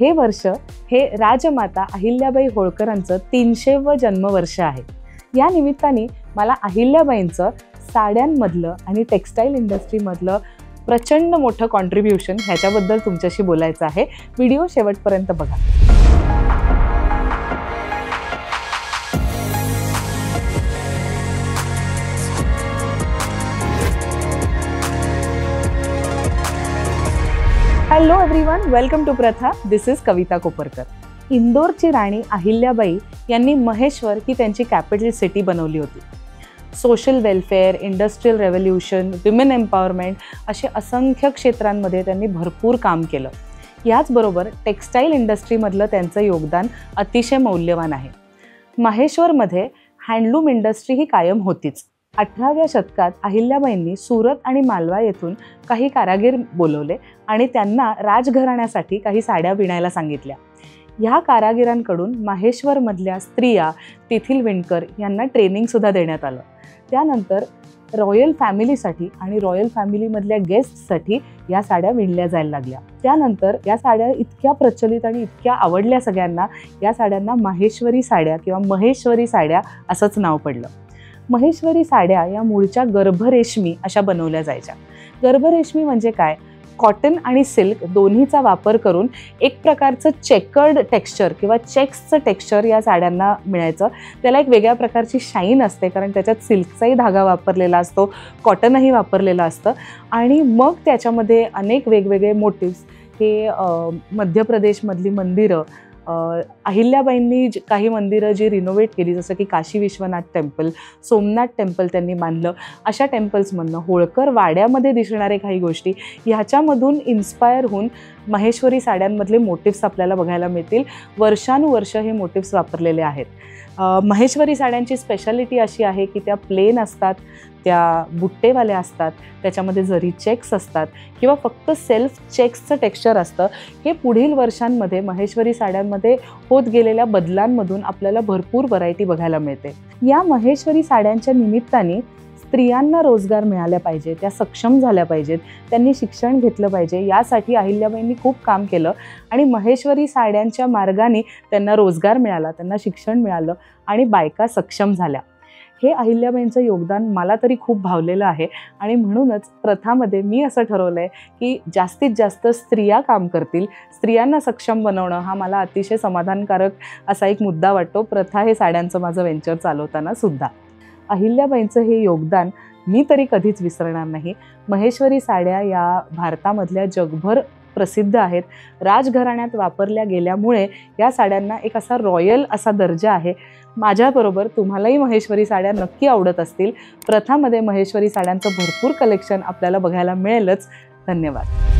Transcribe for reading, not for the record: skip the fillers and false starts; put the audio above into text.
हे वर्ष हे राजमाता अहिल्याबाई होळकरांचं 300वं जन्मवर्ष आहे। या निमित्ताने मला अहिल्याबाईंचं साड्यांमधलं आणि टेक्सटाईल इंडस्ट्रीमधलं प्रचंड मोठं कॉन्ट्रिब्यूशन ह्याच्याबद्दल तुमच्याशी बोलायचं आहे। व्हिडिओ शेवटपर्यंत बघा। हॅलो एव्हरीवन, वेलकम टू प्रथा। दिस इज कविता कोपरकर। इंदोरची राणी अहिल्याबाई यांनी महेश्वर ही त्यांची कॅपिटल सिटी बनवली होती। Social welfare, industrial revolution, women empowerment असे असंख्य क्षेत्रांमध्ये त्यांनी भरपूर काम केलं। याचबरोबर टेक्सटाईल इंडस्ट्रीमधलं त्यांचं योगदान अतिशय मौल्यवान आहे। महेश्वरमध्ये हँडलूम इंडस्ट्री ही कायम होतीच। 18व्या शतकात अहिल्याबाईंनी सुरत आणि मालवा येथून काही कारागीर बोलवले आणि त्यांना राजघराण्यासाठी काही साड्या विणायला सांगितल्या। ह्या कारागिरांकडून महेश्वरमधल्या स्त्रिया, तेथील विणकर यांना ट्रेनिंग सुद्धा देण्यात आलं। त्यानंतर रॉयल फॅमिलीसाठी आणि रॉयल फॅमिलीमधल्या गेस्टसाठी या साड्या विणल्या जायला लागल्या। त्यानंतर या साड्या इतक्या प्रचलित आणि इतक्या आवडल्या सगळ्यांना, या साड्यांना माहेश्वरी साड्या किंवा महेश्वरी साड्या असंच नाव पडलं। महेश्वरी साड्या या मूळच्या गर्भरेशमी अशा बनवल्या जायच्या। गर्भरेशमी म्हणजे काय? कॉटन आणि सिल्क दोन्हीचा वापर करून एक प्रकारचं चेकर्ड टेक्स्चर किंवा चेक्सचं टेक्स्चर या साड्यांना मिळायचं। त्याला एक वेगळ्या प्रकारची शाईन असते, कारण त्याच्यात सिल्कचाही धागा वापरलेला असतो, कॉटनही वापरलेलं असतं आणि मग त्याच्यामध्ये अनेक वेगवेगळे मोटिव्स हे मध्य प्रदेशमधली मंदिरं, अहिल्याबाईंनी काही मंदिरं जी रिनोव्हेट केली, जसं की काशी विश्वनाथ टेम्पल, सोमनाथ टेम्पल त्यांनी बांधलं, अशा टेम्पल्समधनं होळकर वाड्यामध्ये दिसणारे काही गोष्टी ह्याच्यामधून इन्स्पायर होऊन महेश्वरी साड्यांमधले मोटिव्स आपल्याला बघायला मिळतील। वर्षानुवर्ष हे मोटिव्स वापरलेले आहेत। महेश्वरी साड्यांची स्पेशालिटी अशी आहे की त्या प्लेन असतात, त्या बुट्टेवाल्या असतात, त्याच्यामध्ये जरी चेक्स असतात किंवा फक्त सेल्फ चेक्सचं टेक्स्चर असतं। हे पुढील वर्षांमध्ये महेश्वरी साड्यांमध्ये होत गेलेल्या बदलांमधून आपल्याला भरपूर व्हरायटी बघायला मिळते। या महेश्वरी साड्यांच्या निमित्ताने स्त्रियांना रोजगार मिळाला पाहिजे, त्या सक्षम झाल्या पाहिजेत, त्यांनी शिक्षण घेतलं पाहिजे, यासाठी अहिल्याबाईंनी खूप काम केलं आणि महेश्वरी साड्यांच्या मार्गाने त्यांना रोजगार मिळाला, त्यांना शिक्षण मिळालं आणि बायका सक्षम झाल्या। हे अहिल्याबाईंचं योगदान मला तरी खूप भावलेलं आहे आणि म्हणूनच प्रथामध्ये मी असं ठरवलं आहे की जास्तीत जास्त स्त्रिया काम करतील, स्त्रियांना सक्षम बनवणं हा मला अतिशय समाधानकारक असा एक मुद्दा वाटतो। प्रथा हे साड्यांचं माझं व्हेंचर चालवताना सुद्धा अहिल्याबाईंचं हे योगदान मी तरी कधीच विसरणार नाही। महेश्वरी साड्या या भारतामधल्या जगभर प्रसिद्ध आहेत। राजघराण्यात वापरल्या गेल्यामुळे या साड्यांना एक असा रॉयल असा दर्जा आहे। माझ्याबरोबर तुम्हालाही महेश्वरी साड्या नक्की आवडत असतील। प्रथामध्ये महेश्वरी साड्यांचं भरपूर कलेक्शन आपल्याला बघायला मिळेलच। धन्यवाद।